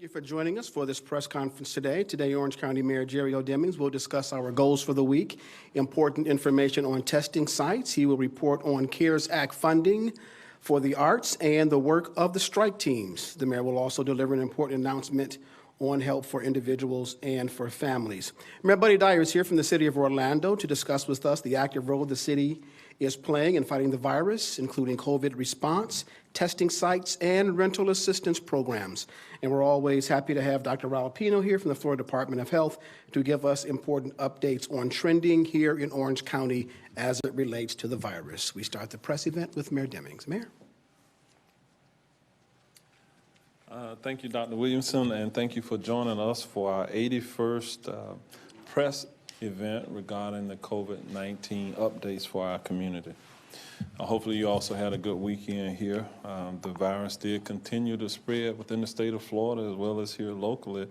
you for joining us for this press conference today. Today, Orange County Mayor Jerry O. Demings will discuss our goals for the week, important information on testing sites. He will report on CARES Act funding for the arts and the work of the strike teams. The mayor will also deliver an important announcement on help for individuals and for families. Mayor Buddy Dyer is here from the city of Orlando to discuss with us the active role the city is playing in fighting the virus, including COVID response, testing sites, and rental assistance programs. And we're always happy to have Dr. Raul Pino here from the Florida Department of Health to give us important updates on trending here in Orange County as it relates to the virus. We start the press event with Mayor Demings. Mayor. Thank you, Dr. Williamson, and thank you for joining us for our 81st press event regarding the COVID-19 updates for our community. Hopefully you also had a good weekend here. The virus did continue to spread within the state of Florida as well as here locally.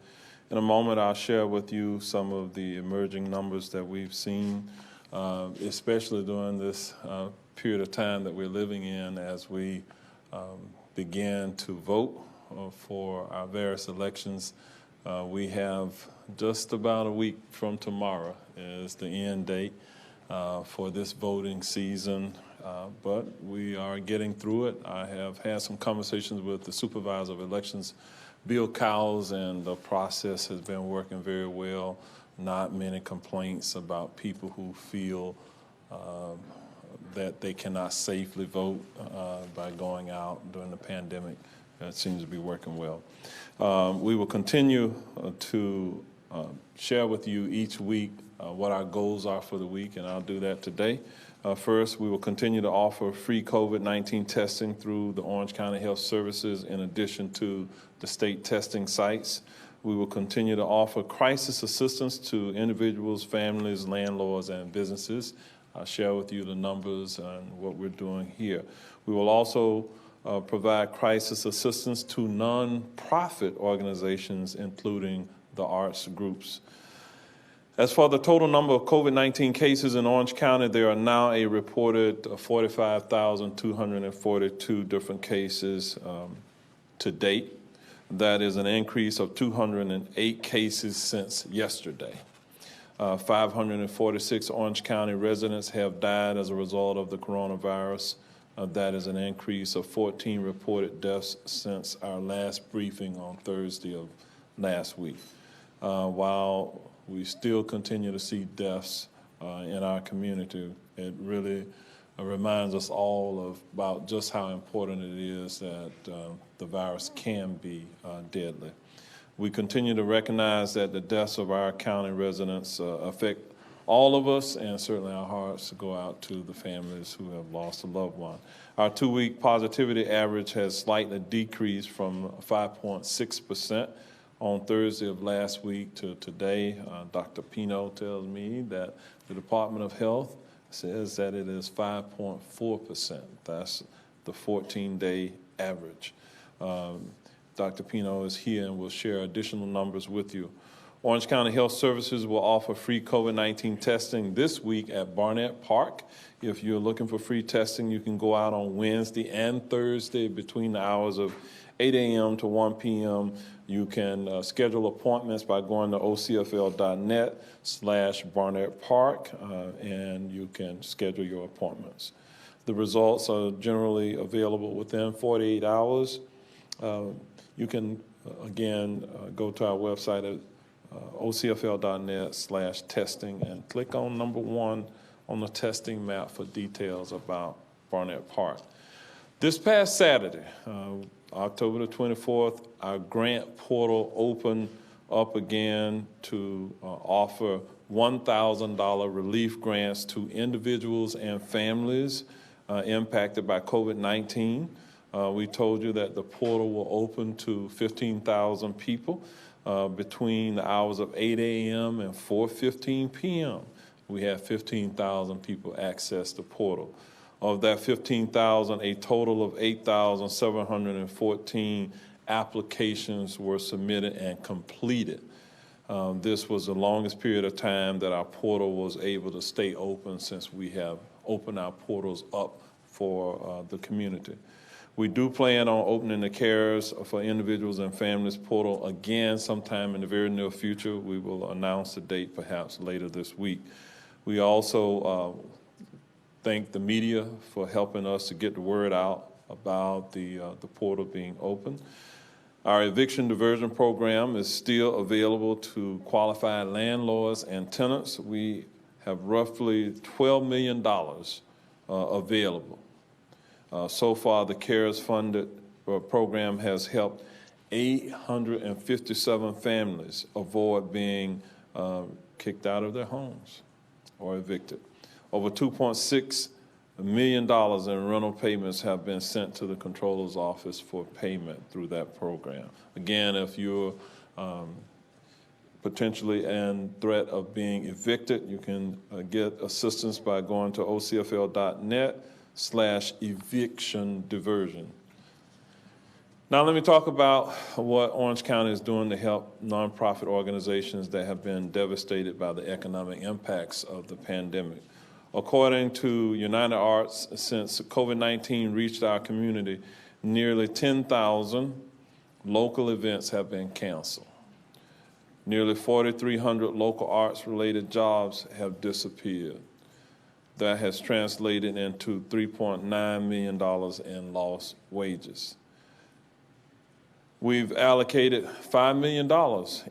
In a moment, I'll share with you some of the emerging numbers that we've seen, especially during this period of time that we're living in as we begin to vote for our various elections. We have just about a week from tomorrow is the end date for this voting season, but we are getting through it. I have had some conversations with the supervisor of elections, Bill Cowles, and the process has been working very well. Not many complaints about people who feel that they cannot safely vote by going out during the pandemic. That seems to be working well. We will continue to share with you each week what our goals are for the week, and I'll do that today. First, we will continue to offer free COVID-19 testing through the Orange County Health Services in addition to the state testing sites. We will continue to offer crisis assistance to individuals, families, landlords, and businesses. I'll share with you the numbers and what we're doing here. We will also provide crisis assistance to non-profit organizations, including the arts groups. As for the total number of COVID-19 cases in Orange County, there are now a reported 45,242 different cases to date. That is an increase of 208 cases since yesterday. 546 Orange County residents have died as a result of the coronavirus. That is an increase of 14 reported deaths since our last briefing on Thursday of last week. While we still continue to see deaths in our community, it really reminds us all about just how important it is that the virus can be deadly. We continue to recognize that the deaths of our county residents affect all of us, and certainly our hearts go out to the families who have lost a loved one. Our 2-week positivity average has slightly decreased from 5.6% on Thursday of last week to today. Dr. Pino tells me that the Department of Health says that it is 5.4%. That's the 14-day average. Dr. Pino is here and will share additional numbers with you. Orange County Health Services will offer free COVID-19 testing this week at Barnett Park. If you're looking for free testing, you can go out on Wednesday and Thursday between the hours of 8 a.m. to 1 p.m. You can schedule appointments by going to ocfl.net/Barnett Park, and you can schedule your appointments. The results are generally available within 48 hours. You can, again, go to our website at ocfl.net/testing and click on number 1 on the testing map for details about Barnett Park. This past Saturday, October the 24th, our grant portal opened up again to offer $1,000 relief grants to individuals and families impacted by COVID-19. We told you that the portal will open to 15,000 people between the hours of 8 a.m. and 4:15 p.m. We have 15,000 people access the portal. Of that 15,000, a total of 8,714 applications were submitted and completed. This was the longest period of time that our portal was able to stay open since we have opened our portals up for the community. We do plan on opening the Cares for Individuals and Families portal again sometime in the very near future. We will announce the date perhaps later this week. We also thank the media for helping us to get the word out about the portal being open. Our eviction diversion program is still available to qualified landlords and tenants. We have roughly $12 million available. So far, the CARES funded program has helped 857 families avoid being kicked out of their homes or evicted. Over $2.6 million in rental payments have been sent to the Comptroller's Office for payment through that program. Again, if you're potentially in threat of being evicted, you can get assistance by going to ocfl.net/eviction diversion. Now let me talk about what Orange County is doing to help nonprofit organizations that have been devastated by the economic impacts of the pandemic. According to United Arts, since COVID-19 reached our community, nearly 10,000 local events have been canceled. Nearly 4,300 local arts-related jobs have disappeared. That has translated into $3.9 million in lost wages. We've allocated $5 million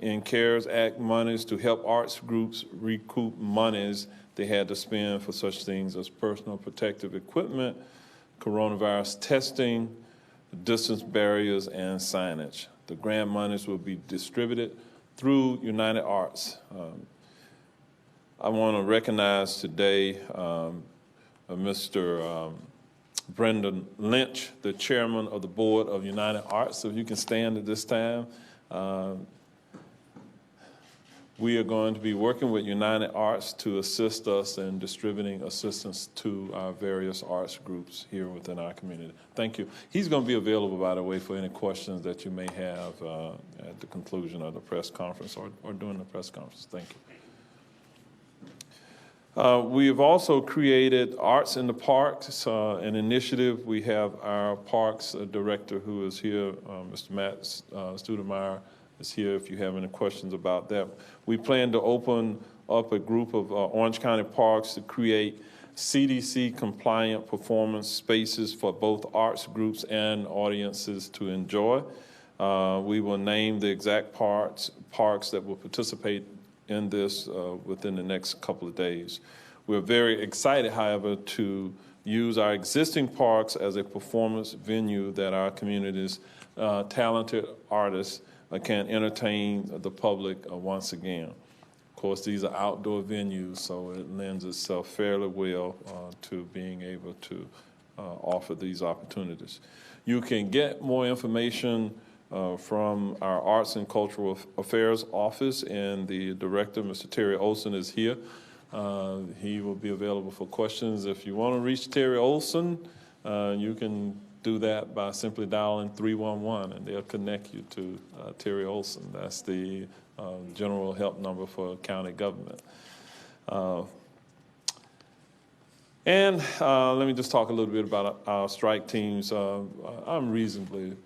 in CARES Act monies to help arts groups recoup monies they had to spend for such things as personal protective equipment, coronavirus testing, distance barriers, and signage. The grant monies will be distributed through United Arts. I want to recognize today Mr. Brendan Lynch, the chairman of the board of United Arts. So if you can stand at this time. We are going to be working with United Arts to assist us in distributing assistance to our various arts groups here within our community. Thank you. He's going to be available, by the way, for any questions that you may have at the conclusion of the press conference or during the press conference. Thank you. We have also created Arts in the Parks, an initiative. We have our parks director who is here, Mr. Matt Studemeyer, is here if you have any questions about that. We plan to open up a group of Orange County parks to create CDC-compliant performance spaces for both arts groups and audiences to enjoy. We will name the exact parks that will participate in this within the next couple of days. We're very excited, however, to use our existing parks as a performance venue that our community's talented artists can entertain the public once again. Of course, these are outdoor venues, so it lends itself fairly well to being able to offer these opportunities. You can get more information from our Arts and Cultural Affairs Office, and the director, Mr. Terry Olson, is here. He will be available for questions. If you want to reach Terry Olson, you can do that by simply dialing 311, and they'll connect you to Terry Olson. That's the general help number for county government. And let me just talk a little bit about our strike teams. I'm reasonably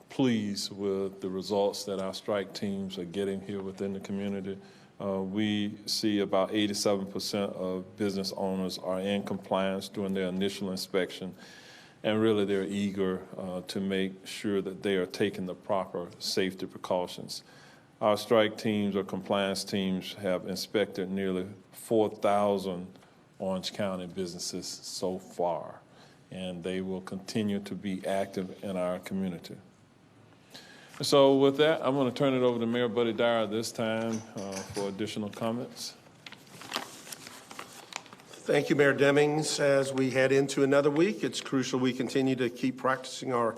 pleased with the results that our strike teams are getting here within the community. We see about 87% of business owners are in compliance during their initial inspection, and really they're eager to make sure that they are taking the proper safety precautions. Our strike teams or compliance teams have inspected nearly 4,000 Orange County businesses so far, and they will continue to be active in our community. So with that, I'm going to turn it over to Mayor Buddy Dyer this time for additional comments. Thank you, Mayor Demings. As we head into another week, it's crucial we continue to keep practicing our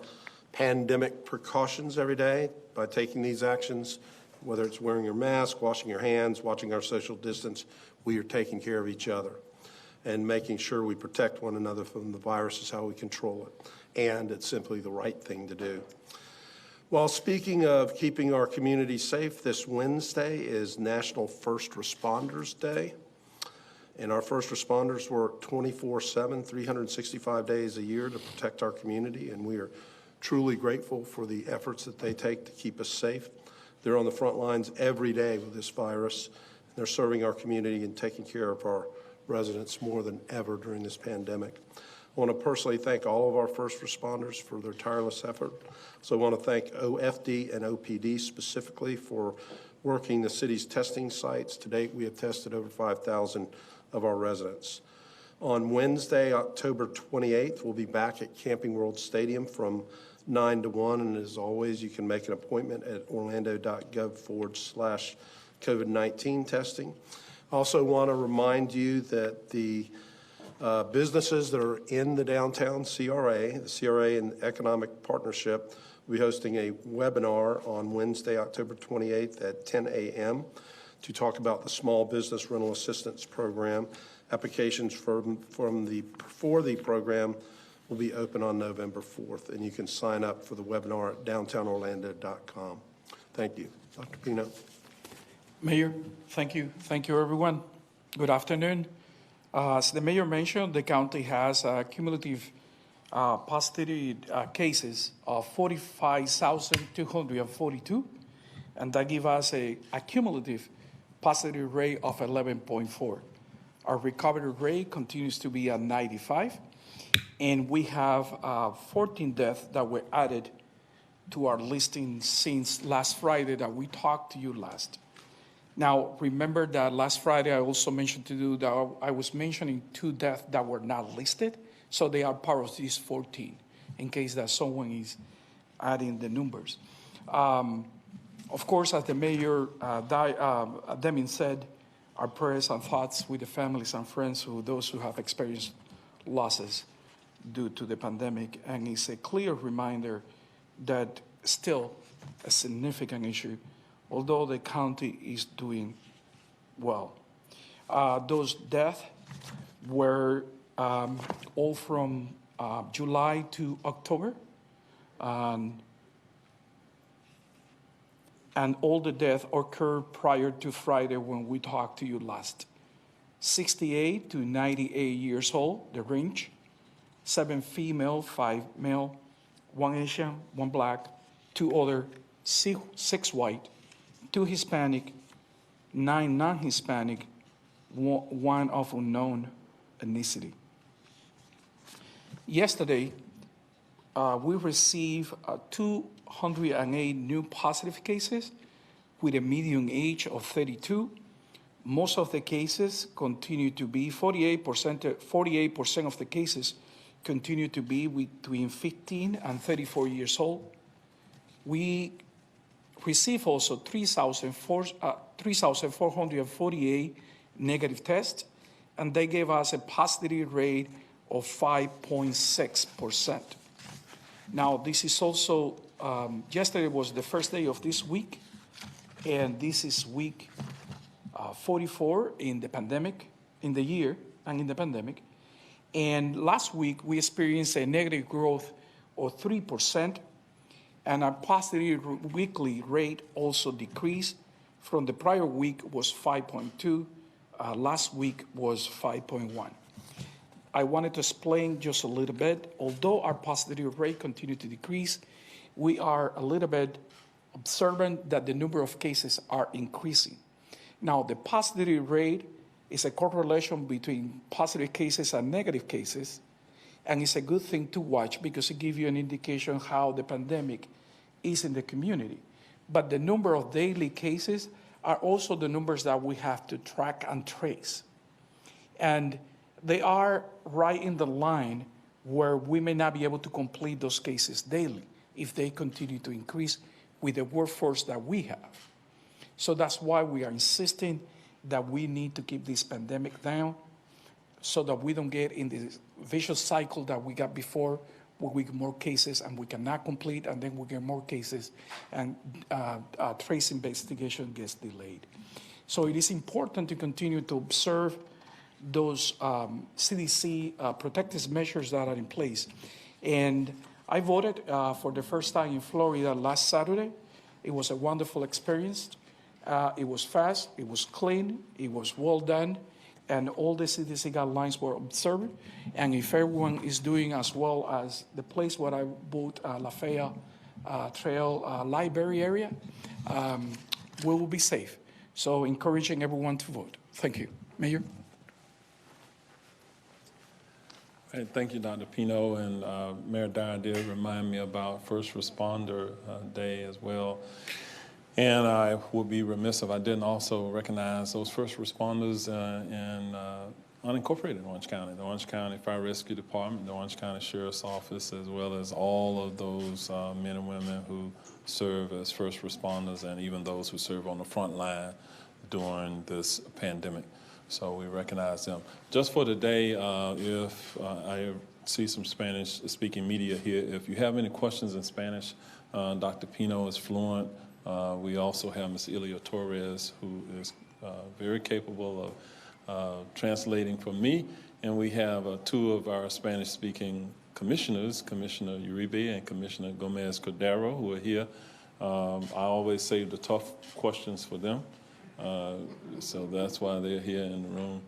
pandemic precautions every day by taking these actions, whether it's wearing your mask, washing your hands, watching our social distance. We are taking care of each other, and making sure we protect one another from the virus is how we control it, and it's simply the right thing to do. While speaking of keeping our community safe, this Wednesday is National First Responders Day. And our first responders work 24/7, 365 days a year to protect our community, and we are truly grateful for the efforts that they take to keep us safe. They're on the front lines every day with this virus. They're serving our community and taking care of our residents more than ever during this pandemic. I want to personally thank all of our first responders for their tireless effort. So I want to thank OFD and OPD specifically for working the city's testing sites. To date, we have tested over 5,000 of our residents. On Wednesday, October 28th, we'll be back at Camping World Stadium from 9 to 1, and as always, you can make an appointment at orlando.gov/COVID-19 testing. I also want to remind you that the businesses that are in the downtown CRA, the CRA and Economic Partnership, will be hosting a webinar on Wednesday, October 28th at 10 a.m. to talk about the Small Business Rental Assistance Program. Applications for the program will be open on November 4th, and you can sign up for the webinar at downtownorlando.com. Thank you. Dr. Pino. Mayor, thank you. Thank you, everyone. Good afternoon. As the mayor mentioned, the county has cumulative positive cases of 45,242, and that gives us a cumulative positive rate of 11.4. Our recovery rate continues to be at 95, and we have 14 deaths that were added to our listing since last Friday that we talked to you last. Now, remember that last Friday I also mentioned to you that I was mentioning 2 deaths that were not listed, so they are part of these 14, in case that someone is adding the numbers. Of course, as the mayor Deming said, our prayers and thoughts with the families and friends of those who have experienced losses due to the pandemic, and it's a clear reminder that still a significant issue, although the county is doing well. Those deaths were all from July to October, and all the deaths occurred prior to Friday when we talked to you last. 68 to 98 years old, the range, 7 female, 5 male, 1 Asian, 1 black, 2 other, 6 white, 2 Hispanic, 9 non-Hispanic, 1 of unknown ethnicity. Yesterday, we received 208 new positive cases with a median age of 32. Most of the cases continue to be, 48% of the cases continue to be between 15 and 34 years old. We received also 3,448 negative tests, and they gave us a positive rate of 5.6%. Now, this is also, yesterday was the first day of this week, and this is week 44 in the pandemic, in the year, and in the pandemic. And last week, we experienced a negative growth of 3%, and our positive weekly rate also decreased. From the prior week was 5.2, last week was 5.1. I wanted to explain just a little bit. Although our positive rate continued to decrease, we are a little bit observant that the number of cases are increasing. Now, the positive rate is a correlation between positive cases and negative cases, and it's a good thing to watch because it gives you an indication how the pandemic is in the community. But the number of daily cases are also the numbers that we have to track and trace. And they are right in the line where we may not be able to complete those cases daily if they continue to increase with the workforce that we have. So that's why we are insisting that we need to keep this pandemic down so that we don't get in this vicious cycle that we got before, where we get more cases and we cannot complete, and then we get more cases and trace investigation gets delayed. So it is important to continue to observe those CDC protective measures that are in place. And I voted for the first time in Florida last Saturday. It was a wonderful experience. It was fast, it was clean, it was well done, and all the CDC guidelines were observed. And if everyone is doing as well as the place where I bought Lafayette Trail Library area, we will be safe. So encouraging everyone to vote. Thank you. Mayor? Hey, thank you, Dr. Pino, and Mayor Dyer did remind me about First Responder Day as well. And I would be remiss if I didn't also recognize those first responders in unincorporated Orange County, the Orange County Fire Rescue Department, the Orange County Sheriff's Office, as well as all of those men and women who serve as first responders and even those who serve on the front line during this pandemic. So we recognize them. Just for today, if I see some Spanish-speaking media here, if you have any questions in Spanish, Dr. Pino is fluent. We also have Ms. Ilia Torres, who is very capable of translating for me. And we have two of our Spanish-speaking commissioners, Commissioner Uribe and Commissioner Gomez-Cordero, who are here. I always save the tough questions for them. So that's why they're here in the room.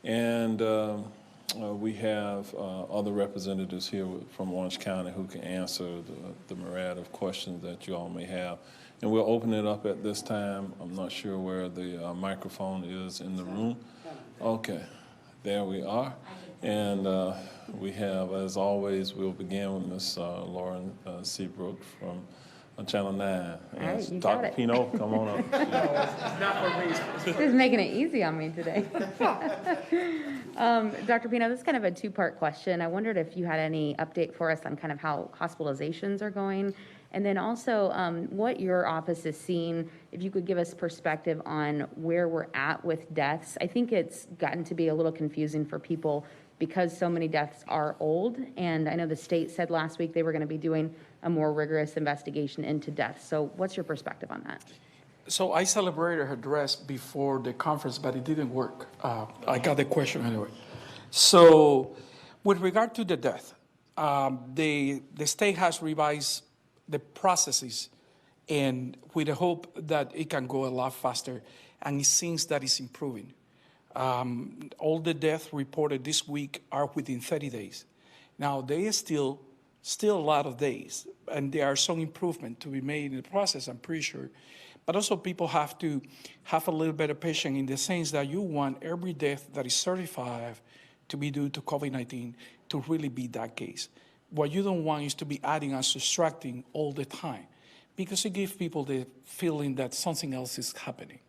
And we have other representatives here from Orange County who can answer the myriad of questions that you all may have. And we'll open it up at this time. I'm not sure where the microphone is in the room. Okay, there we are. And we have, as always, we'll begin with Ms. Lauren Seabrook from Channel 9. right, you got Dr. it. Pino, come on up. This is making it easy on me today. Dr. Pino, this is kind of a two-part question. I wondered if you had any update for us on kind of how hospitalizations are going, and then also what your office is seeing, if you could give us perspective on where we're at with deaths. I think it's gotten to be a little confusing for people because so many deaths are old, and I know the state said last week they were going to be doing a more rigorous investigation into deaths. So what's your perspective on that? So I celebrated her dress before the conference, but it didn't work. I got the question anyway. So with regard to the death, the state has revised the processes and with the hope that it can go a lot faster, and it seems that it's improving. All the deaths reported this week are within 30 days. Now, there is still a lot of days, and there are some improvement to be made in the process, I'm pretty sure. But also people have to have a little bit of patience in the sense that you want every death that is certified to be due to COVID-19 to really be that case. What you don't want is to be adding and subtracting all the time, because it gives people the feeling that something else is happening.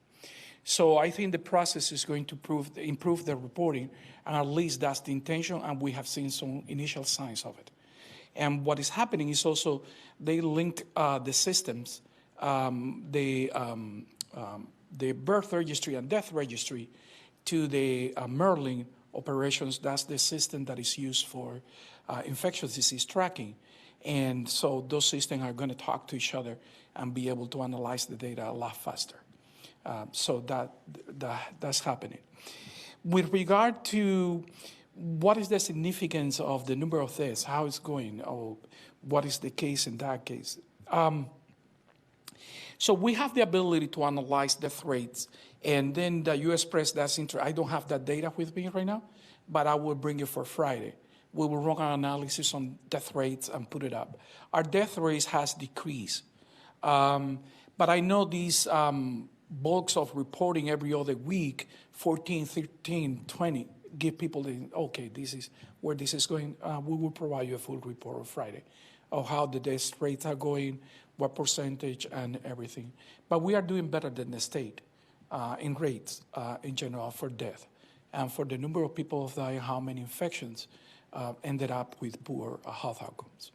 So I think the process is going to improve the reporting, and at least that's the intention, and we have seen some initial signs of it. And what is happening is also they link the systems, the birth registry and death registry, to the Merlin operations. That's the system that is used for infectious disease tracking. And so those systems are going to talk to each other and be able to analyze the data a lot faster. So that's happening. With regard to what is the significance of the number of deaths, how it's going, or what is the case in that case? So we have the ability to analyze death rates, and then the U.S. press, I don't have that data with me right now, but I will bring it for Friday. We will run an analysis on death rates and put it up. Our death rates has decreased, but I know these bulks of reporting every other week, 14, 13, 20, give people okay, this is where this is going. We will provide you a full report on Friday of how the death rates are going, what percentage, and everything. But we are doing better than the state in rates in general for death. And for the number of people dying, how many infections ended up with poor health outcomes.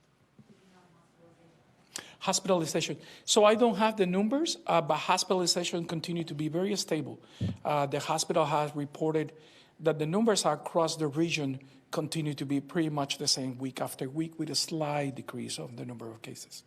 Hospitalization. So I don't have the numbers, but hospitalization continue to be very stable. The hospital has reported that the numbers across the region continue to be pretty much the same week after week, with a slight decrease of the number of cases.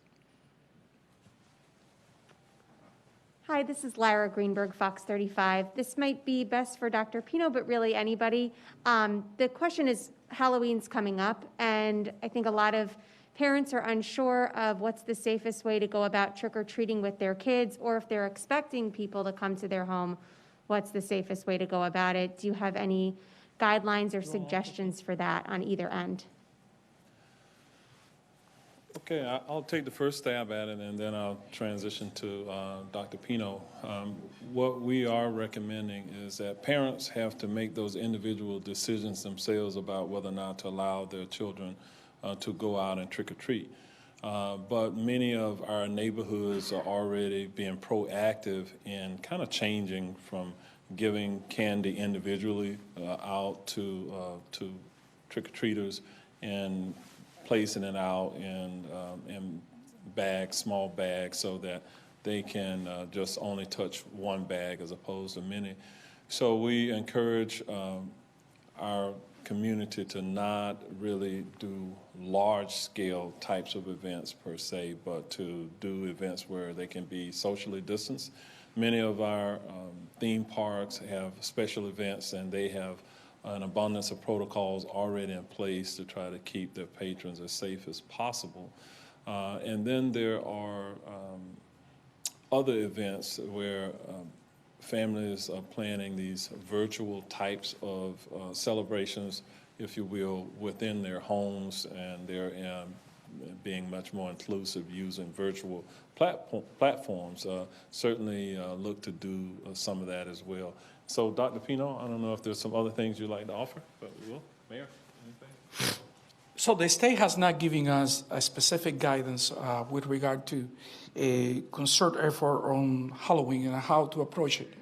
Hi, this is Lara Greenberg, Fox 35. This might be best for Dr. Pino, but really anybody. The question is, Halloween's coming up, and I think a lot of parents are unsure of what's the safest way to go about trick-or-treating with their kids, or if they're expecting people to come to their home, what's the safest way to go about it? Do you have any guidelines or suggestions for that on either end? Okay, I'll take the first stab at it, and then I'll transition to Dr. Pino. What we are recommending is that parents have to make those individual decisions themselves about whether or not to allow their children to go out and trick or treat. But many of our neighborhoods are already being proactive in kind of changing from giving candy individually out to trick-or-treaters and placing it out in bags, small bags, so that they can just only touch one bag as opposed to many. So we encourage our community to not really do large-scale types of events per se, but to do events where they can be socially distanced. Many of our theme parks have special events, and they have an abundance of protocols already in place to try to keep their patrons as safe as possible. And then there are other events where families are planning these virtual types of celebrations, if you will, within their homes, and they're being much more inclusive using virtual platforms. Certainly look to do some of that as well. So, Dr. Pino, I don't know if there's some other things you'd like to offer, but we will. Mayor, anything? So the state has not given us a specific guidance with regard to a concerted effort on Halloween and how to approach it.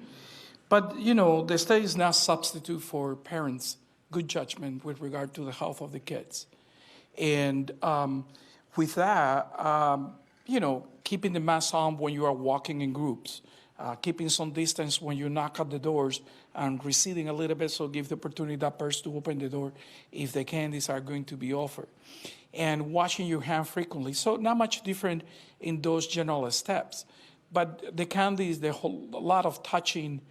But, you know, the state is not a substitute for parents' good judgment with regard to the health of the kids. And with that, you know, keeping the mask on when you are walking in groups, keeping some distance when you knock at the doors, and receding a little bit, so give the opportunity that person to open the door if the candies are going to be offered. And washing your hand frequently. So not much different in those general steps. But the candies, a lot of touching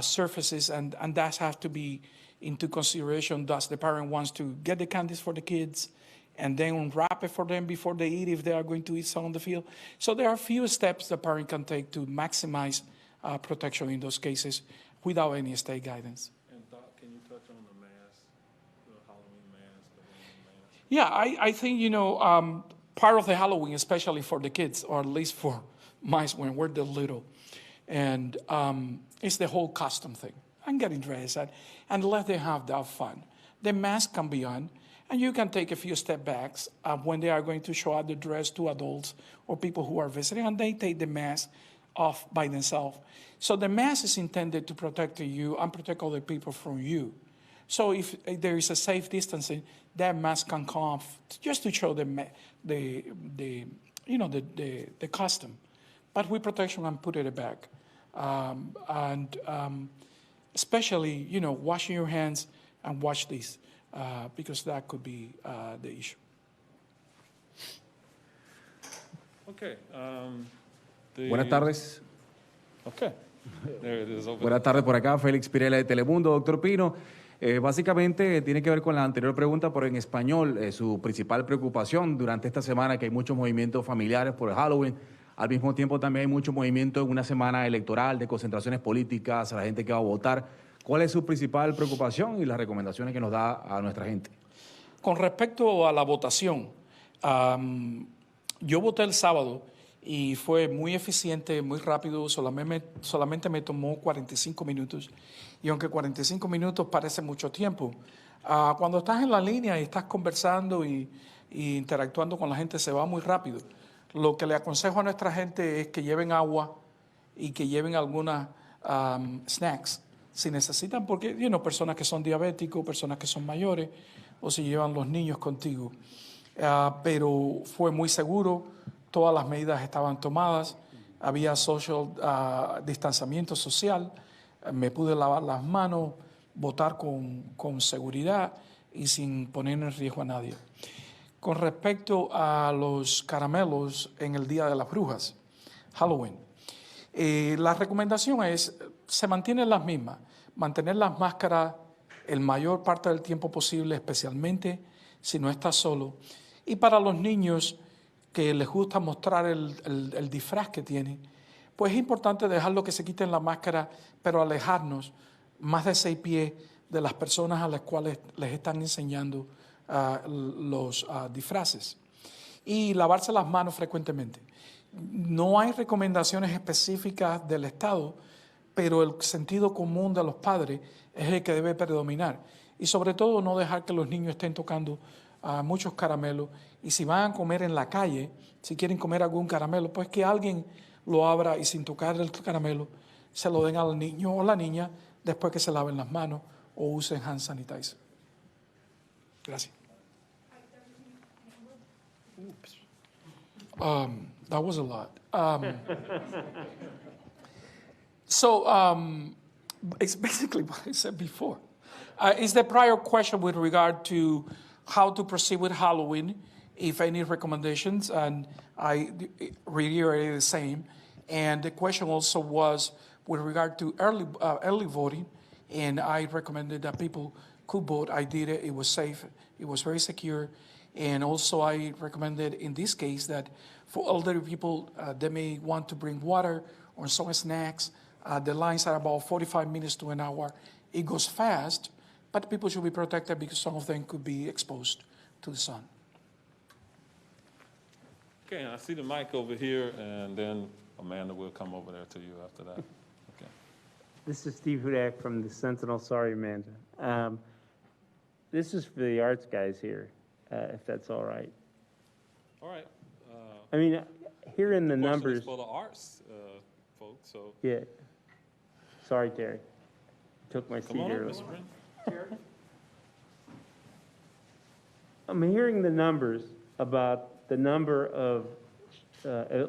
surfaces, and that has to be into consideration. Thus, the parent wants to get the candies for the kids and then unwrap it for them before they eat, if they are going to eat some on the field. So there are a few steps the parent can take to maximize protection in those cases without any state guidance. And Doc, can you touch on the mask, the Halloween mask, Yeah, I think, you know, part of the Halloween, especially for the kids, or at least for mice when we're little, and it's the whole costume thing. I'm getting dressed and let them have that fun. The mask can be on, and you can take a few step backs when they are going to show out the dress to adults or people who are visiting, and they take the mask off by themselves. So the mask is intended to protect you and protect other people from you. So if there is a safe distancing, that mask can come off just to show the costume, but with protection and put it back. Especially, you know, washing your hands and watch this, because that could be the issue. Okay. Buenas tardes. Okay. There it is over Buenas tardes por acá, Félix Pirela de Telemundo. Doctor Pino, básicamente tiene que ver con la anterior pregunta, pero en español, su principal preocupación durante esta semana, que hay muchos movimientos familiares por el Halloween, al mismo tiempo también hay mucho movimiento en una semana electoral de concentraciones políticas, a la gente que va a votar. ¿Cuál es su principal preocupación y las recomendaciones que nos da a nuestra gente? Con respecto a la votación, yo voté el sábado y fue muy eficiente, muy rápido, solamente me tomó 45 minutos. Y aunque 45 minutos parece mucho tiempo, cuando estás en la línea y estás conversando y interactuando con la gente, se va muy rápido. Lo que le aconsejo a nuestra gente es que lleven agua y que lleven algunas snacks si necesitan, porque personas que son diabéticos, personas que son mayores, o si llevan los niños contigo. Pero fue muy seguro, todas las medidas estaban tomadas, había distanciamiento social, me pude lavar las manos, votar con seguridad y sin poner en riesgo a nadie. Con respecto a los caramelos en el Día de las Brujas, Halloween, la recomendación se mantienen las mismas, mantener las máscaras el mayor parte del tiempo posible, especialmente si no estás solo. Y para los niños que les gusta mostrar el disfraz que tienen, pues es importante dejarlo que se quiten la máscara, pero alejarnos más de 6 pies de las personas a las cuales les están enseñando los disfraces. Y lavarse las manos frecuentemente. No hay recomendaciones específicas del Estado, pero el sentido común de los padres es el que debe predominar. Y sobre todo no dejar que los niños estén tocando muchos caramelos. Y si van a comer en la calle, si quieren comer algún caramelo, pues que alguien lo abra y sin tocar el caramelo se lo den al niño o la niña después que se laven las manos o usen hand sanitizer. Gracias. That was a lot. It's basically what I said before. Is the prior question with regard to how to proceed with Halloween, if any recommendations, and I reiterated the same. And the question also was with regard to early voting, and I recommended that people could vote. I did it. It was safe. It was very secure. And also I recommended in this case that for elderly people, they may want to bring water or some snacks. The lines are about 45 minutes to an hour. It goes fast, but people should be protected because some of them could be exposed to the sun. Okay, I see the mic over here, and then Amanda will come over there to you after that. Okay. This is Steve Hudak from the Sentinel. Sorry, Amanda. This is for the arts guys here, if that's all right. All right. I mean, hearing the Question is numbers. for the arts folks, so Yeah. Sorry, Terry. Took my seat come on up, earlier. Mr. Brin. I'm hearing the numbers about the number of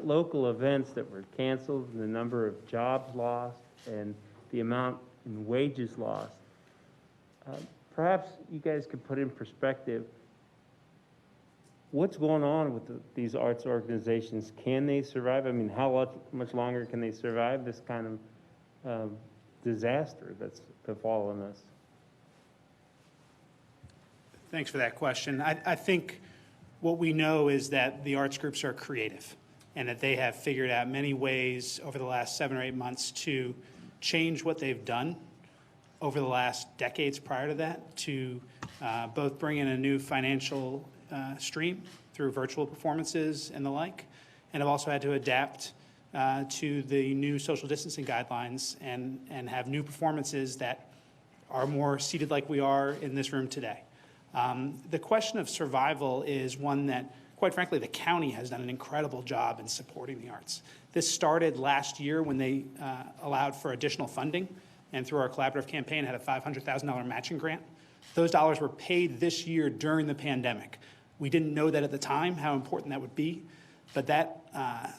local events that were canceled, and the number of jobs lost, and the amount in wages lost. Perhaps you guys could put in perspective what's going on with these arts organizations. Can they survive? I mean, how much longer can they survive this kind of disaster that's befallen us? Thanks for that question. I think what we know is that the arts groups are creative and that they have figured out many ways over the last 7 or 8 months to change what they've done over the last decades prior to that to both bring in a new financial stream through virtual performances and the like, and have also had to adapt to the new social distancing guidelines and have new performances that are more seated like we are in this room today. The question of survival is one that, quite frankly, the county has done an incredible job in supporting the arts. This started last year when they allowed for additional funding, and through our collaborative campaign had a $500,000 matching grant. Those dollars were paid this year during the pandemic. We didn't know that at the time, how important that would be, but that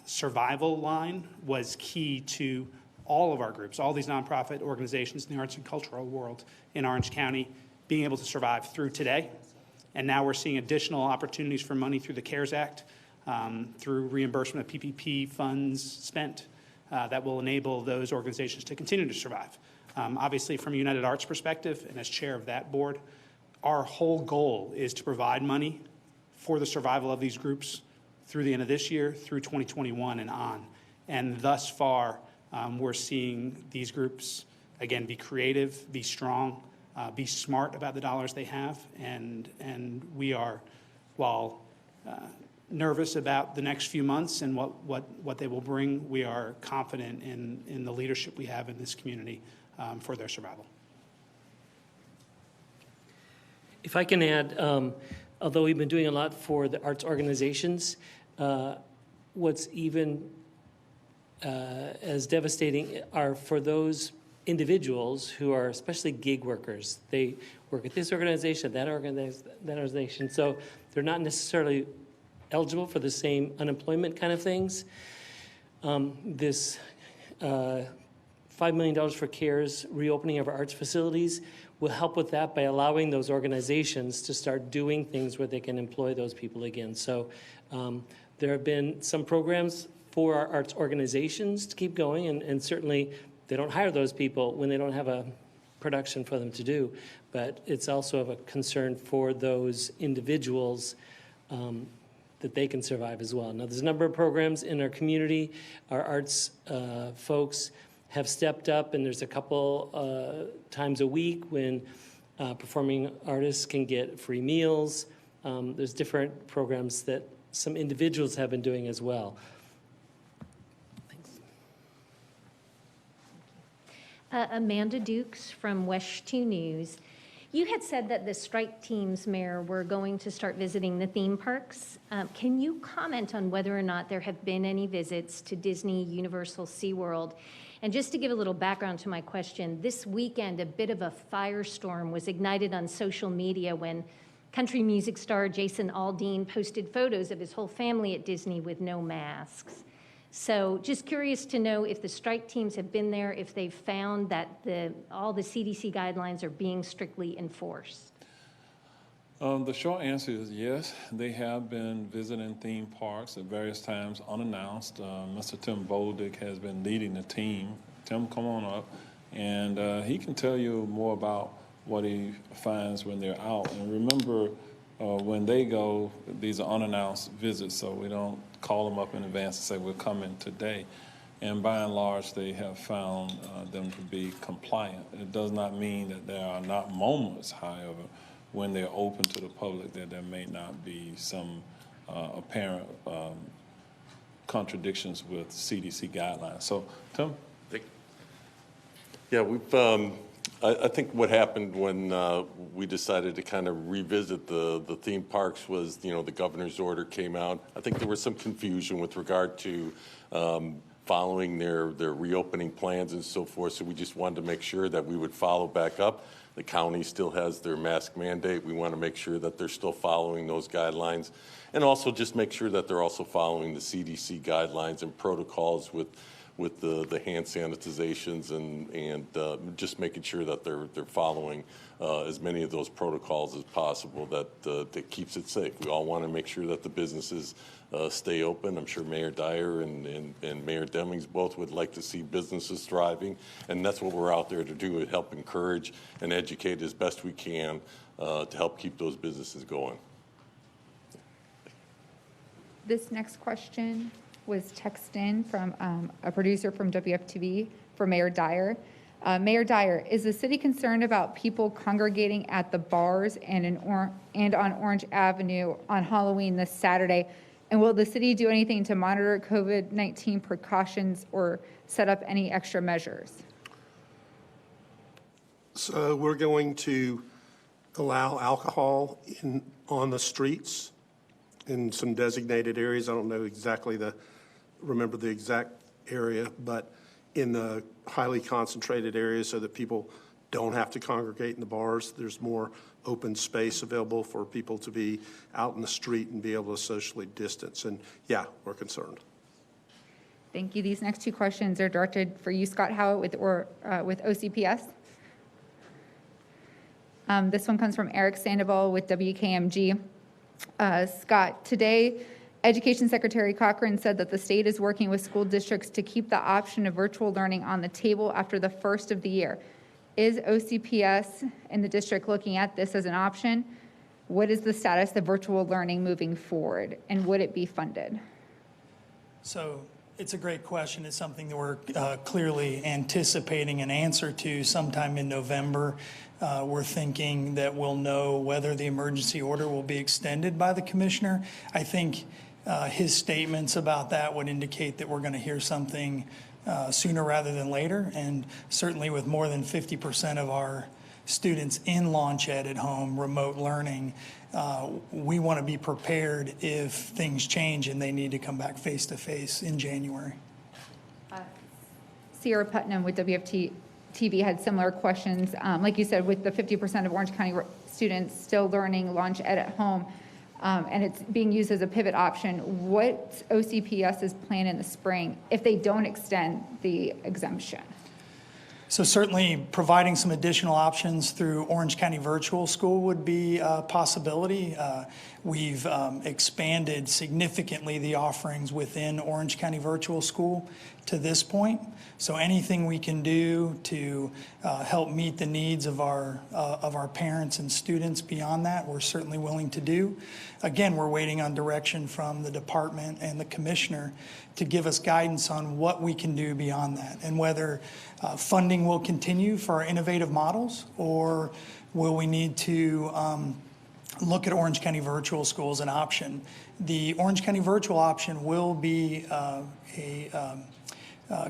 survival line was key to all of our groups, all these nonprofit organizations in the arts and cultural world in Orange County being able to survive through today. And now we're seeing additional opportunities for money through the CARES Act, through reimbursement of PPP funds spent that will enable those organizations to continue to survive. Obviously, from a United Arts perspective, and as chair of that board, our whole goal is to provide money for the survival of these groups through the end of this year, through 2021 and on. And thus far, we're seeing these groups, again, be creative, be strong, be smart about the dollars they have. And we are, while nervous about the next few months and what they will bring, we are confident in the leadership we have in this community for their survival. If I can add, although we've been doing a lot for the arts organizations, what's even as devastating are for those individuals who are especially gig workers. They work at this organization, that organization, so they're not necessarily eligible for the same unemployment kind of things. This $5 million for CARES, reopening of our arts facilities, will help with that by allowing those organizations to start doing things where they can employ those people again. So there have been some programs for our arts organizations to keep going, and certainly they don't hire those people when they don't have a production for them to do. But it's also of a concern for those individuals that they can survive as well. Now, there's a number of programs in our community. Our arts folks have stepped up, and there's a couple times a week when performing artists can get free meals. There's different programs that some individuals have been doing as well. Amanda Dukes from West 2 News. You had said that the strike teams, Mayor, were going to start visiting the theme parks. Can you comment on whether or not there have been any visits to Disney, Universal, SeaWorld? And just to give a little background to my question, this weekend a bit of a firestorm was ignited on social media when country music star Jason Aldean posted photos of his whole family at Disney with no masks. So just curious to know if the strike teams have been there, if they've found that all the CDC guidelines are being strictly enforced. The short answer is yes. They have been visiting theme parks at various times unannounced. Mr. Tim Boldick has been leading the team. Tim, come on up. And he can tell you more about what he finds when they're out. And remember, when they go, these are unannounced visits, so we don't call them up in advance and say, we're coming today. And by and large, they have found them to be compliant. It does not mean that there are not moments, however, when they're open to the public that there may not be some apparent contradictions with CDC guidelines. So, Tim? Yeah, we've. I think what happened when we decided to kind of revisit the theme parks was, the governor's order came out. I think there was some confusion with regard to following their reopening plans and so forth. So we just wanted to make sure that we would follow back up. The county still has their mask mandate. We want to make sure that they're still following those guidelines, and also just make sure that they're also following the CDC guidelines and protocols with the hand sanitizations and just making sure that they're following as many of those protocols as possible that keeps it safe. We all want to make sure that the businesses stay open. I'm sure Mayor Dyer and Mayor Demings both would like to see businesses thriving, and that's what we're out there to do, to help encourage and educate as best we can to help keep those businesses going. This next question was texted in from a producer from WFTV for Mayor Dyer. Mayor Dyer, is the city concerned about people congregating at the bars and on Orange Avenue on Halloween this Saturday? And will the city do anything to monitor COVID-19 precautions or set up any extra measures? So we're going to allow alcohol on the streets in some designated areas. I don't know exactly remember the exact area, but in the highly concentrated areas so that people don't have to congregate in the bars. There's more open space available for people to be out in the street and be able to socially distance. And yeah, we're concerned. Thank you. These next two questions are directed for you, Scott Howitt, with OCPS. This one comes from Eric Sandoval with WKMG. Scott, today, Education Secretary Cochran said that the state is working with school districts to keep the option of virtual learning on the table after the first of the year. Is OCPS and the district looking at this as an option? What is the status of virtual learning moving forward, and would it be funded? So it's a great question. It's something that we're clearly anticipating an answer to sometime in November. We're thinking that we'll know whether the emergency order will be extended by the commissioner. I think his statements about that would indicate that we're going to hear something sooner rather than later. And certainly with more than 50% of our students in launch ed at home, remote learning, we want to be prepared if things change and they need to come back face to face in January. Sierra Putnam with WFTV had similar questions. Like you said, with the 50% of Orange County students still learning launch ed at home, and it's being used as a pivot option, what's OCPS's plan in the spring if they don't extend the exemption? So certainly providing some additional options through Orange County Virtual School would be a possibility. We've expanded significantly the offerings within Orange County Virtual School to this point. So anything we can do to help meet the needs of our parents and students beyond that, we're certainly willing to do. Again, we're waiting on direction from the department and the commissioner to give us guidance on what we can do beyond that, and whether funding will continue for our innovative models, or will we need to look at Orange County Virtual School as an option. The Orange County Virtual option will be a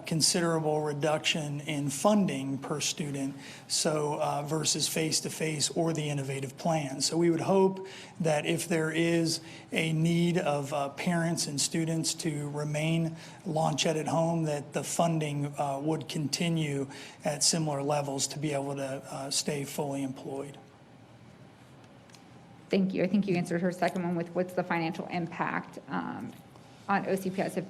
considerable reduction in funding per student, so versus face-to-face or the innovative plan. So we would hope that if there is a need of parents and students to remain launch ed at home, that the funding would continue at similar levels to be able to stay fully employed. Thank you. I think you answered her second one with what's the financial impact on OCPS if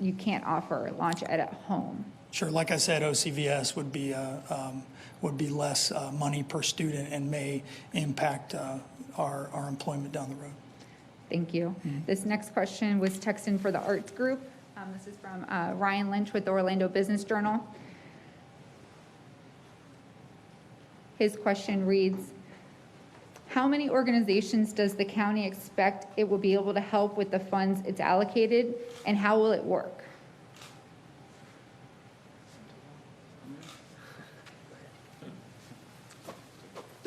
you can't offer launch ed at home. Sure. Like I said, OCVS would be less money per student and may impact our employment down the road. Thank you. This next question was texted in for the arts group. This is from Ryan Lynch with the Orlando Business Journal. His question reads, how many organizations does the county expect it will be able to help with the funds it's allocated, and how will it work?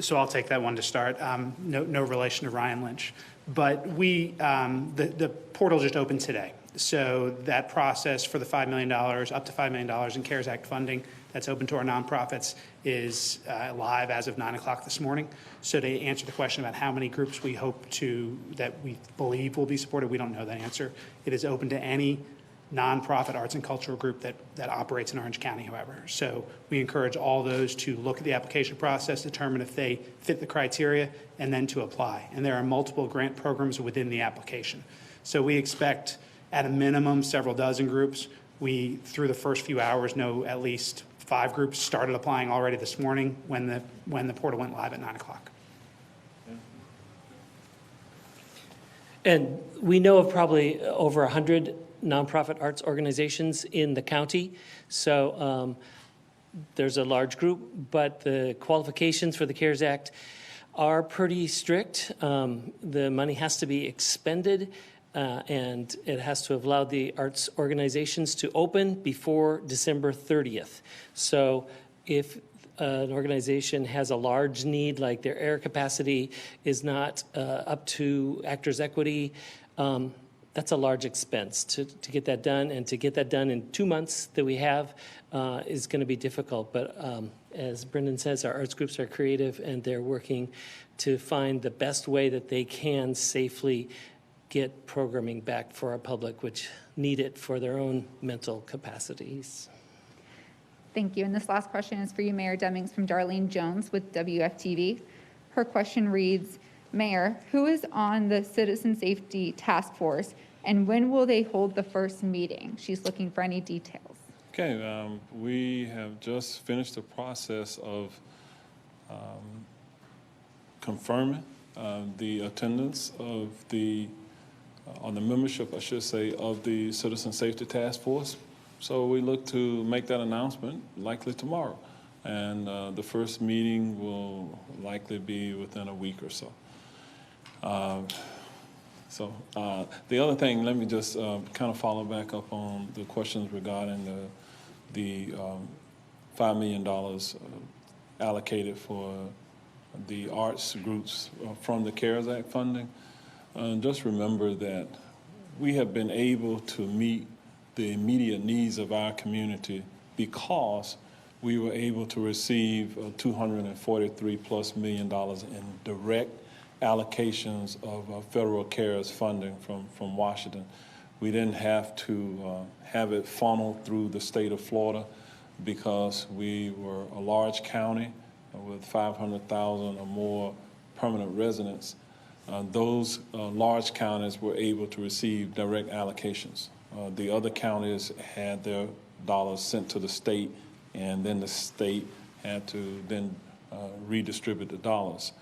So I'll take that one to start. No relation to Ryan Lynch. But the portal just opened today. So that process for the $5 million, up to $5 million in CARES Act funding that's open to our nonprofits is live as of 9 o'clock this morning. So to answer the question about how many groups we hope that we believe will be supported, we don't know that answer. It is open to any nonprofit arts and cultural group that operates in Orange County, however. So we encourage all those to look at the application process, determine if they fit the criteria, and then to apply. And there are multiple grant programs within the application. So we expect at a minimum several dozen groups. We, through the first few hours, know at least 5 groups started applying already this morning when the portal went live at 9 o'clock. And we know of probably over 100 nonprofit arts organizations in the county. So there's a large group, but the qualifications for the CARES Act are pretty strict. The money has to be expended, and it has to have allowed the arts organizations to open before December 30th. So if an organization has a large need, like their air capacity is not up to Actors Equity, that's a large expense to get that done, and to get that done in 2 months that we have is going to be difficult. But as Brendan says, our arts groups are creative, and they're working to find the best way that they can safely get programming back for our public, which need it for their own mental capacities. Thank you. And this last question is for you, Mayor Demings, from Darlene Jones with WFTV. Her question reads, Mayor, who is on the Citizen Safety Task Force, and when will they hold the first meeting? She's looking for any details. Okay, we have just finished the process of confirming the attendance of on the membership, I should say, of the Citizen Safety Task Force. So we look to make that announcement likely tomorrow. And the first meeting will likely be within a week or so. The other thing, let me just kind of follow back up on the questions regarding the $5 million allocated for the arts groups from the CARES Act funding. Just remember that we have been able to meet the immediate needs of our community because we were able to receive $243+ million in direct allocations of federal CARES funding from Washington. We didn't have to have it funneled through the state of Florida because we were a large county with 500,000 or more permanent residents. Those large counties were able to receive direct allocations. The other counties had their dollars sent to the state and then the state had to then redistribute the dollars.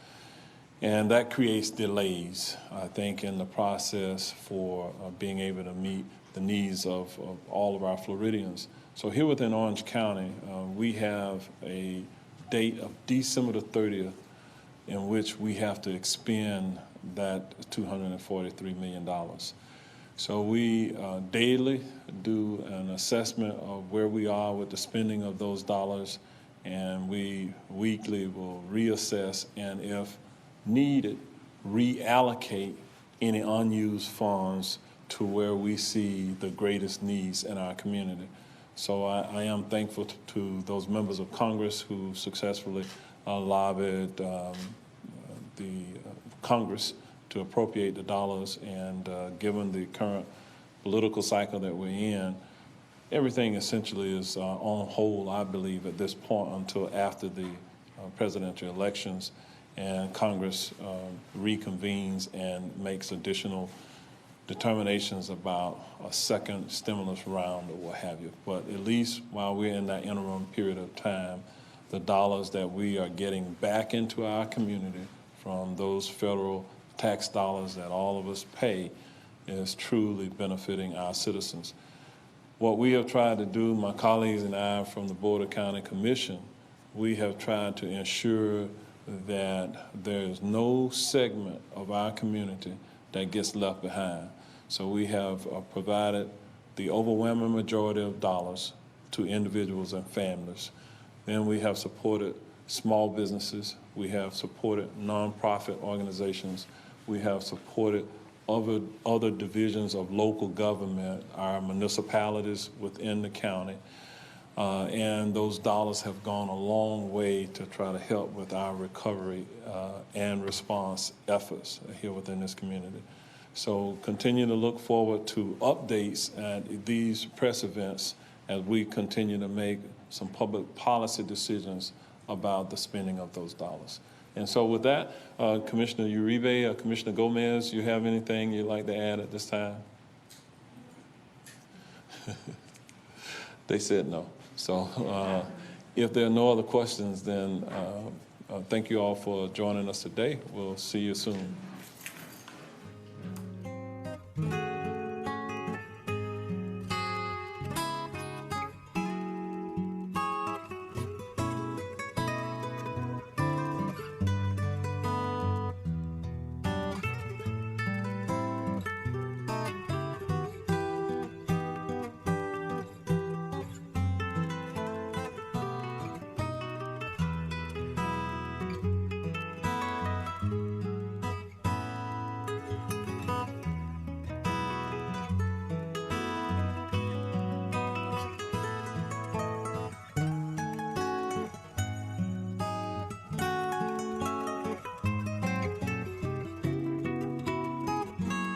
And that creates delays, I think, in the process for being able to meet the needs of all of our Floridians. So here within Orange County, we have a date of December the 30th in which we have to expend that $243 million. So we daily do an assessment of where we are with the spending of those dollars, and we weekly will reassess and, if needed, reallocate any unused funds to where we see the greatest needs in our community. So I am thankful to those members of Congress who successfully lobbied the Congress to appropriate the dollars, and given the current political cycle that we're in, everything essentially is on hold, I believe, at this point until after the presidential elections and Congress reconvenes and makes additional determinations about a second stimulus round or what have you. But at least while we're in that interim period of time, the dollars that we are getting back into our community from those federal tax dollars that all of us pay is truly benefiting our citizens. What we have tried to do, my colleagues and I from the Board of County Commission, we have tried to ensure that there is no segment of our community that gets left behind. So we have provided the overwhelming majority of dollars to individuals and families. Then we have supported small businesses. We have supported nonprofit organizations. We have supported other divisions of local government, our municipalities within the county. And those dollars have gone a long way to try to help with our recovery and response efforts here within this community. So continue to look forward to updates at these press events as we continue to make some public policy decisions about the spending of those dollars. And so with that, Commissioner Uribe, Commissioner Gomez, you have anything you'd like to add at this time? They said no. So if there are no other questions, then thank you all for joining us today. We'll see you soon.